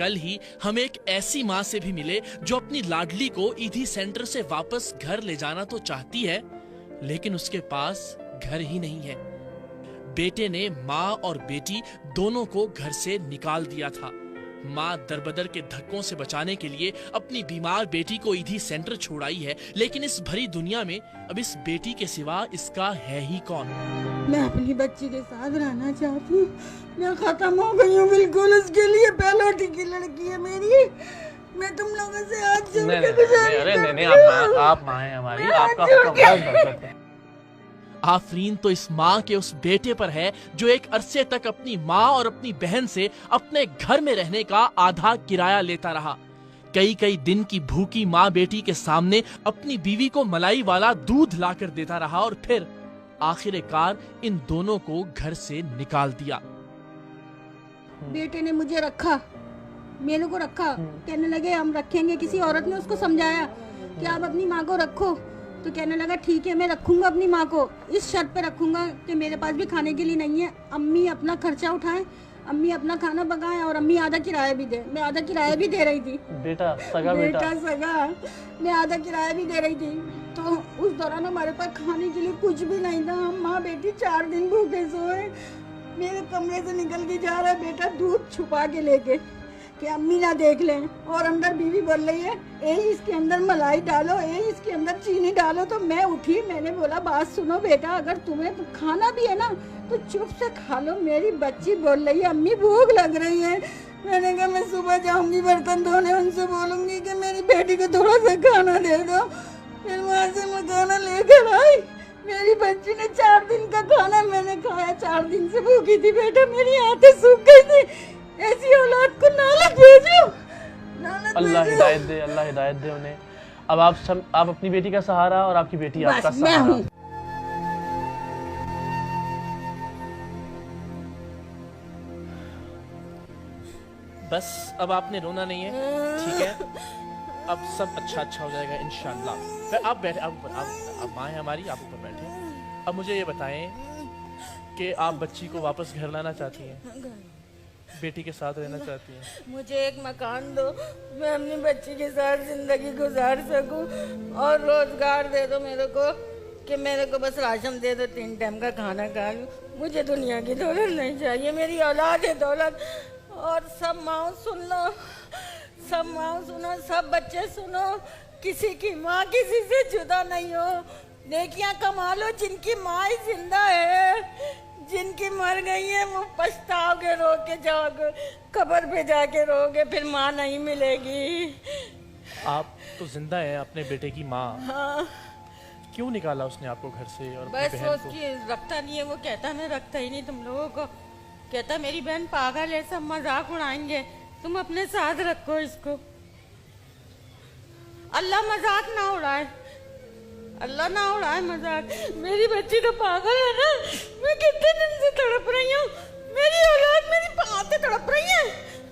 कल ही हम एक ऐसी माँ से भी मिले जो अपनी लाडली को ईदी सेंटर से वापस घर ले जाना तो चाहती है, लेकिन उसके पास घर ही नहीं है। बेटे ने माँ और बेटी दोनों को घर से निकाल दिया था। माँ दरबदर के धक्कों से बचाने के लिए अपनी बीमार बेटी को ईदी सेंटर छोड़ाई है, लेकिन इस भरी दुनिया में अब इस बेटी के सिवा इसका है ही कौन। मैं अपनी बच्ची के साथ रहना चाहती हूँ। मैं खत्म हो गई हूँ बिल्कुल। उसके लिए पहलोटी की लड़की है मेरी। मैं तुम लोगों से आज जोड़ के गुजारिश करती हूँ। आप माँ हैं हमारी, आपका हुक्म बहुत बरकत है। आफरीन तो इस माँ के उस बेटे पर है जो एक अरसे तक अपनी माँ और अपनी बहन से अपने घर में रहने का आधा किराया लेता रहा। कई कई दिन की भूखी माँ बेटी के सामने अपनी बीवी को मलाई वाला दूध लाकर देता रहा और फिर आखिरकार इन दोनों को घर से निकाल दिया। बेटे ने मुझे रखा, मेरे को रखा। कहने लगे हम रखेंगे। किसी औरत ने उसको समझाया कि आप अपनी माँ को रखो, तो कहने लगा ठीक है मैं रखूंगा अपनी माँ को, इस शर्त पे रखूंगा कि मेरे पास भी खाने के लिए नहीं है। अम्मी अपना खर्चा उठाएं, अम्मी अपना खाना पकाएं और अम्मी आधा किराया भी दे। मैं आधा किराया भी दे रही थी। बेटा सगा मैं आधा किराया भी दे रही थी। तो उस दौरान हमारे पास खाने के लिए कुछ भी नहीं था। हम माँ बेटी 4 दिन भूखे सोए। मेरे कमरे से निकल के जा रहा है बेटा दूध छुपा के लेके कि अम्मी ना देख लें, और अंदर बीवी बोल रही है ए इसके अंदर मलाई डालो, ए इसके अंदर चीनी डालो। तो मैं उठी, मैंने बोला बात सुनो बेटा, अगर तुम्हें तो खाना भी है ना तो चुप से खा लो। मेरी बच्ची बोल रही है अम्मी भूख लग रही है। मैंने कहा मैं सुबह जाऊंगी बर्तन धोने, उनसे बोलूंगी कि मेरी बेटी को थोड़ा सा खाना दे दो। फिर वहाँ से मैं खाना लेकर आई। मेरी बच्ची ने 4 दिन का खाना मैंने खाया। 4 दिन से भूखी थी बेटा, मेरी आंखें सूख गई थी। ऐसी औलाद को नालत भेजो। अल्लाह हिदायत दे, अल्लाह हिदायत दे उन्हें। अब आप अपनी बेटी का सहारा और आपकी बेटी आपका सहारा। बस अब आपने रोना नहीं है, ठीक है? अब सब अच्छा हो जाएगा इंशाल्लाह। आप बैठे, आप माँ हैं हमारी, आप ऊपर बैठे। अब मुझे ये बताएं कि आप बच्ची को वापस घर लाना चाहती हैं, बेटी के साथ रहना चाहती हैं? मुझे एक मकान दो, मैं अपनी बच्ची के साथ जिंदगी गुजार सकूं, और रोजगार दे दो मेरे को कि मेरे को बस राशन दे दो, 3 टाइम का खाना खा लूं। मुझे दुनिया की दौलत नहीं चाहिए, मेरी औलाद है दौलत। और सब माँ सुन लो, सब माँ सुनो, सब बच्चे सुनो, किसी की माँ किसी से जुदा नहीं हो। नेकियां कमा लो जिनकी माँ ही जिंदा है, जिनकी मर गई है वो पछताओगे, रो के जाओगे, कब्र पे जाके रोगे, फिर माँ नहीं मिलेगी। आप तो जिंदा हैं, अपने बेटे की माँ। हाँ। क्यों निकाला उसने आपको घर से? और बस उसकी रखता नहीं है, वो कहता मैं रखता ही नहीं तुम लोगों को। कहता मेरी बहन पागल है, सब मजाक उड़ाएंगे, तुम अपने साथ रखो इसको। अल्लाह मजाक ना उड़ाए, अल्लाह ना उड़ाए मजाक। मेरी बच्ची तो पागल है ना, मैं कितने दिन से तड़प रही हूँ। मेरी औलाद मेरी आंखें तड़प रही है।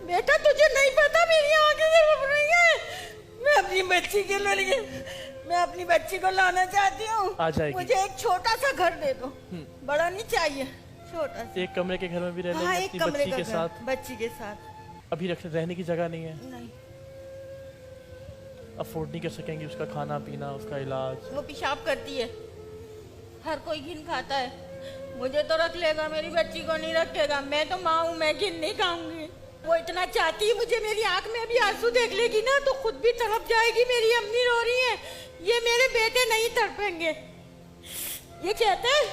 बेटा तुझे नहीं पता मेरी आंखें तड़प रही है। मैं अपनी बच्ची के लिए, मैं अपनी बच्ची को लाना चाहती हूँ। मुझे एक छोटा सा घर दे दो, बड़ा नहीं चाहिए, छोटा सा। एक कमरे के घर में भी रह लेंगे अपनी बच्ची के साथ? बच्ची के साथ। अभी रहने की जगह नहीं है? नहीं। अफोर्ड नहीं कर सकेंगी उसका खाना पीना, उसका इलाज? वो पेशाब करती है, हर कोई घिन खाता है। मुझे तो रख लेगा, मेरी बच्ची को नहीं रखेगा। मैं तो माँ हूँ, मैं घिन नहीं खाऊंगी। वो इतना चाहती है मुझे, मेरी आंख में अभी आंसू देख लेगी ना तो खुद भी तड़प जाएगी। मेरी अम्मी रो रही है, ये मेरे बेटे नहीं तड़पेंगे। ये कहते हैं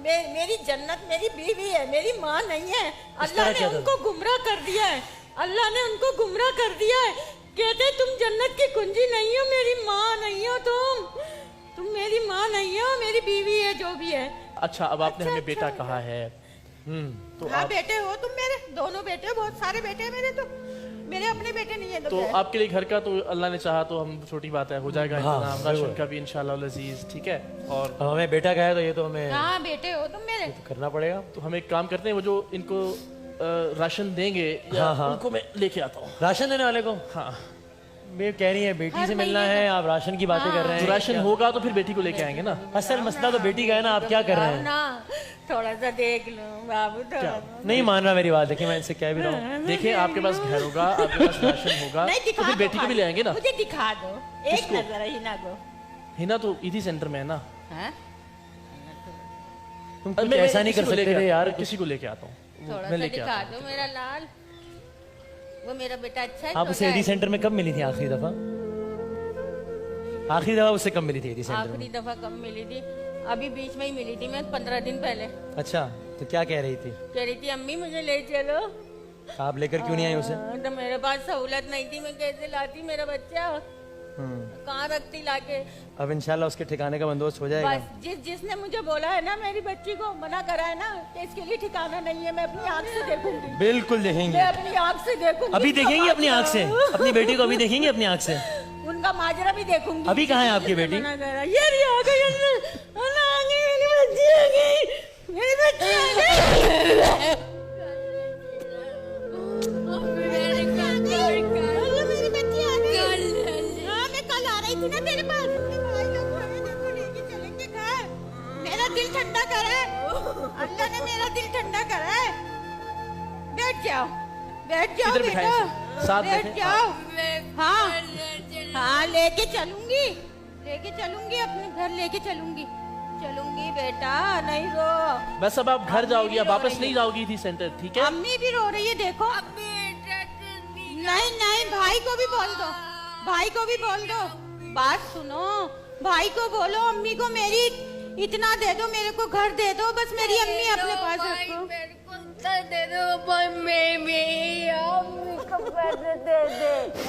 मेरी जन्नत मेरी बीवी है, मेरी माँ नहीं है। अल्लाह ने उनको गुमराह कर दिया है, अल्लाह ने उनको गुमराह कर दिया है। कहते तुम जन्नत की कुंजी नहीं हो, मेरी माँ नहीं हो, तुम मेरी माँ नहीं हो, मेरी बीवी है जो भी है। अच्छा अब आपने हमें बेटा कहा है, तो हाँ बेटे हो तुम मेरे, दोनों बेटे, बहुत सारे बेटे हैं मेरे, तो मेरे अपने बेटे नहीं है। तो आपके लिए घर का तो अल्लाह ने चाहा तो हम छोटी बात है, हो जाएगा इंतजाम, राशन का भी इंशाल्लाह अजीज, ठीक है? और हमें बेटा कहा है तो ये तो हमें, हाँ बेटे हो तुम मेरे, तो करना पड़ेगा। तो हम एक काम करते हैं, वो जो इनको राशन देंगे, उनको मैं लेके आता हूँ। राशन देने वाले को? हाँ मैं कह रही है बेटी से मिलना है, आप राशन की बातें कर रहे हैं। तो राशन होगा तो फिर बेटी को लेके आएंगे ना। असल मसला तो बेटी का है ना, आप क्या कर रहे हैं? ना थोड़ा सा देख लो बाबू, थोड़ा नहीं मान रहा मेरी बात, देखिए मैं इनसे कह भी रहा हूँ। देखिए आपके पास घर होगा, आपके पास राशन होगा, नहीं तो दिखा फिर दो, बेटी को भी ले आएंगे ना। मुझे दिखा दो एक किसको? नजर हिना को। हिना तो इसी सेंटर में है ना। हाँ? तुम कुछ ऐसा नहीं कर सकते थे यार। किसी को लेके आता हूँ, थोड़ा मैं सा लेके दिखा आता दो मेरा लाल, वो मेरा बेटा अच्छा है। आप उसे एडी सेंटर में कब मिली थी आखिरी दफा? आखिरी दफा उससे कब मिली थी एडी सेंटर आखिरी में? दफा कब मिली थी? अभी बीच में ही मिली थी मैं, 15 दिन पहले। अच्छा, तो क्या कह रही थी? कह रही थी अम्मी मुझे ले चलो। आप लेकर क्यों नहीं आई उसे? तो मेरे पास सहूलत नहीं थी, मैं कैसे लाती मेरा बच्चा, कहाँ रखती लाके। अब इंशाल्लाह उसके ठिकाने का बंदोबस्त हो जाएगा। बस जिसने मुझे बोला है ना, मेरी बच्ची को मना करा है ना कि इसके लिए ठिकाना नहीं है, मैं अपनी आंख से देखूंगी। बिल्कुल देखेंगे, मैं अपनी आंख से देखूंगी। अभी देखेंगी अपनी आंख से, अपनी बेटी को अभी देखेंगी अपनी आंख से। उनका माजरा भी देखूंगी। अभी कहाँ है आपकी बेटी? मना करा, ये रही आ गई अंदर। अल्लाह आ गई, मेरी बच्ची आ गई, मेरी बच्ची आ गई। अल्लाह, मेरी बच्ची आ गई। हाँ, मैं कल आ रही थी ना तेरे पास। भाई लोग खड़े, देखो लेके चलेंगे घर। मेरा दिल ठंडा करा है, अल्लाह ने मेरा दिल ठंडा करा है। बैठ जाओ, बैठ जाओ इधर बिठाएं बेटा, इसे, साथ बैठ बैठें। जाओ। हाँ हाँ, लेके चलूंगी, अपने घर लेके चलूंगी बेटा, नहीं रो। बस अब आप घर जाओगी, अब वापस नहीं जाओगी थी सेंटर, ठीक है? अम्मी भी रो रही है, देखो। नहीं नहीं, भाई को भी बोल दो, भाई को भी बोल दो। बात सुनो, भाई को बोलो अम्मी को मेरी इतना दे दो, मेरे को घर दे दो, बस मेरी अम्मी अपने पास रखो। दे दो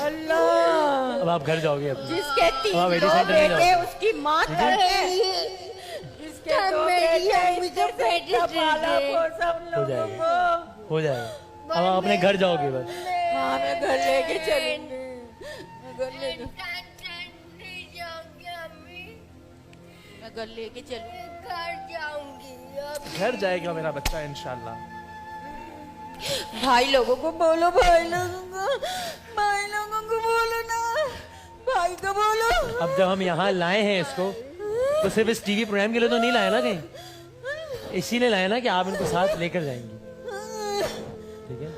अल्लाह, अब आप घर जाओगे अब। जिसके हाँ, 3 बेटी सेंटर नहीं बेटे जाओ। उसकी माँ करते, जिसके 2 बेटे मुझे बेटा पाला पोसा उन हो लोगों जाएगा, को। हो जाएगा। अब आप अपने घर जाओगे बस। हाँ, मैं घर लेके चलूंगी, मैं घर लेके चलूंगी। घर जाऊंगी अब। घर जाएगा मेरा बच्चा इंशाल्लाह। भाई लोगों को बोलो, भाई लोगों को बोलो ना, भाई को बोलो। अब जब हम यहाँ लाए हैं इसको, तो सिर्फ इस टीवी प्रोग्राम के लिए तो नहीं लाए ना कहीं, इसीलिए लाए ना कि आप इनको साथ लेकर जाएंगी, ठीक है?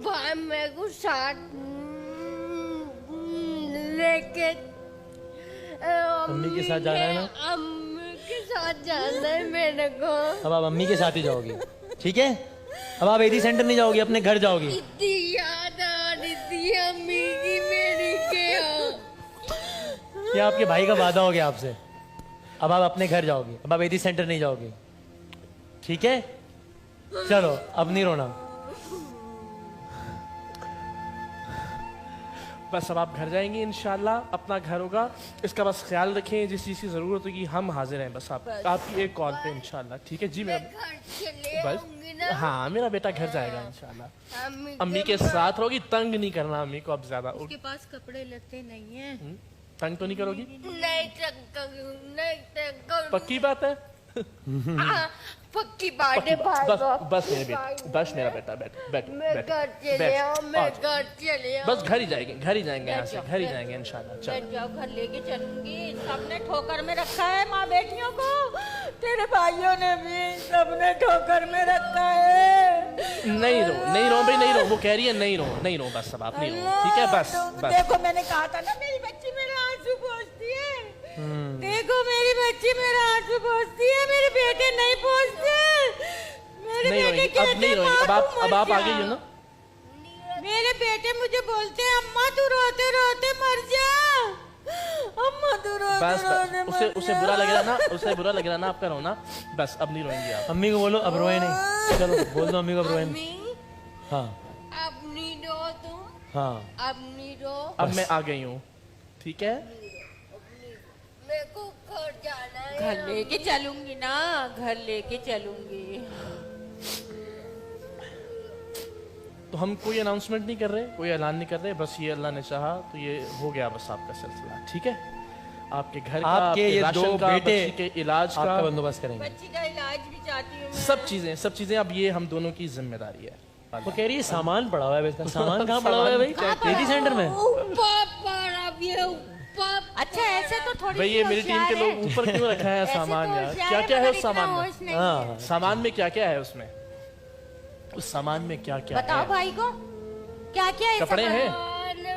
भाई मेरे को साथ लेके अम्मी के साथ जाना है ना? अम्मी के साथ जाना है मेरे को। अब आप अम्मी के साथ ही जाओगी, ठीक है? अब आप एडी सेंटर नहीं जाओगी, अपने घर जाओगी। इतनी याद आ रही थी अम्मी की मेरी के। ये आपके भाई का वादा हो गया आपसे, अब आप अपने घर जाओगी, अब आप एडी सेंटर नहीं जाओगी, ठीक है? चलो अब नहीं रोना। बस अब आप घर जाएंगे इंशाल्लाह, अपना घर होगा, इसका बस ख्याल रखें, जिस चीज़ की ज़रूरत होगी हम हाजिर हैं, बस आपकी एक कॉल पे इंशाल्लाह, ठीक है जी? घर मेरा चले बस आऊंगी ना। हाँ, मेरा बेटा घर जाएगा इंशाल्लाह। अम्मी के के साथ रहोगी, तंग नहीं करना अम्मी को अब ज्यादा। उसके पास कपड़े लत्ते नहीं है। तंग तो नहीं करोगी? नहीं तंग करूं। पक्की बात है? पक्की बात है भाई। बस मेरे बेटा, बस मेरा बेटा, बैठ बैठ मैं बैठ घर चले बैठ, आऊं, मैं आ घर चले आऊं। बस घर ही जाएंगे यहाँ से, घर ही जाएंगे इंशाल्लाह। बैठ चल जाओ, घर लेके चलूंगी। सबने ठोकर में रखा है माँ बेटियों को, तेरे भाइयों ने भी, सबने ठोकर में रखा है। नहीं रो भाई, नहीं रो, वो कह रही है नहीं रो, बस अब आप नहीं रो, ठीक है? बस बस देखो, मैंने कहा था ना मेरी बच्ची मेरा आंसू पोंछती है। देखो मेरी बच्ची मेरा आंसू पोंछती है, मेरे बेटे नहीं पोंछते। मेरे नहीं बेटे रोएंगी, कहते अब नहीं हैं, रोएंगी, "माँ, अब तू मर आप आ जा।" गई हो ना? मेरे बेटे मुझे बोलते हैं अम्मा तू रोते रोते मर जा, अम्मा तू रोते बस रोते उसे मर उसे जा। बुरा लगेगा ना आपका रोना, बस अब नहीं रोएंगी आप। अम्मी को बोलो अब रोए नहीं, चलो बोल दो अम्मी को अब रोए नहीं। अम्मी हाँ अब नहीं रो तुम, हाँ, अब नहीं रो। अब मैं आ गई हूँ, ठीक है? मेरे को घर जाना है। घर लेके चलूंगी ना, घर लेके चलूंगी। तो हम कोई अनाउंसमेंट नहीं कर रहे, कोई ऐलान नहीं कर रहे, बस ये अल्लाह ने चाहा तो ये हो गया बस आपका सिलसिला, ठीक है? आपके घर का, आपके आपके ये राशन दो का, बेटे बच्ची के इलाज आपका का, बंदोबस्त करेंगे। बच्ची का इलाज भी चाहती हूँ मैं। सब चीजें अब ये हम दोनों की जिम्मेदारी है, वाला। वो कह रही है सामान पड़ा हुआ है इसका। सामान कहाँ पड़ा हुआ है भाई? बेटी सेंटर में। अच्छा ऐसे तो थोड़ी भाई ये मेरी टीम के लोग ऊपर क्यों रखा है ऐसे सामान तो यार? होशियार क्या है, क्या है मगर उस इतना सामान होश में? नहीं। हाँ सामान में क्या क्या है उसमें? उस सामान में क्या क्या बताओ है? भाई को क्या क्या है? कपड़े हैं?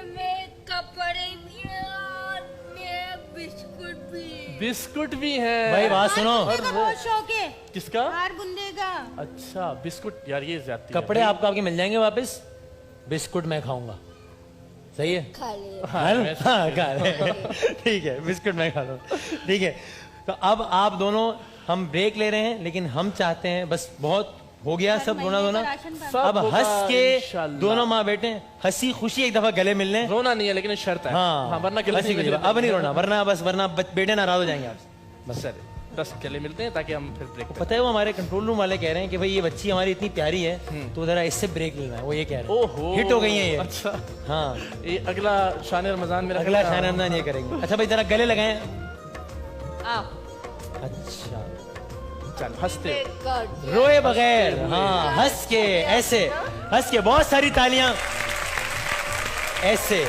में कपड़े भी हैं और में बिस्कुट भी। बिस्कुट भी है भाई बात सुनो। बुंदे का बहुत शौक है। किसका? हार बुंदे का। अच्छा बिस्कुट यार ये ज्यादती है। कपड़े आपको आपके मिल जाएंगे वापस, बिस्कुट मैं खाऊंगा। सही है? खा ले। हाँ खा ले। ठीक है बिस्कुट मैं खा लूँ। ठीक है तो अब आप दोनों हम ब्रेक ले रहे हैं, लेकिन हम चाहते हैं बस बहुत हो गया सब रोना धोना। सब अब होगा हंस के इंशाल्लाह। दोनों माँ बेटे हंसी खुशी एक दफा गले मिल लें। रोना नहीं है लेकिन शर्त है। हाँ वरना गले हंसी नहीं खुशी। मिलते। अब नहीं रोना, वरना बेटे नाराज हो जाएंगे आपसे। बस सर बस गले मिलते हैं ताकि हम फिर ब्रेक पता है वो हमारे कंट्रोल रूम वाले कह रहे हैं कि भाई ये बच्ची हमारी इतनी प्यारी है तो जरा इससे ब्रेक लेना है। वो ये कह रहे हैं। ओहो हिट हो गई है ये। अच्छा हाँ ये अगला शान रमजान में अगला शान रमजान ये करेंगे। अच्छा भाई जरा गले लगाएं। आओ। अच्छा चल हंसते रोए बगैर, हाँ हंस के ऐसे, हंस के बहुत सारी तालियां ऐसे।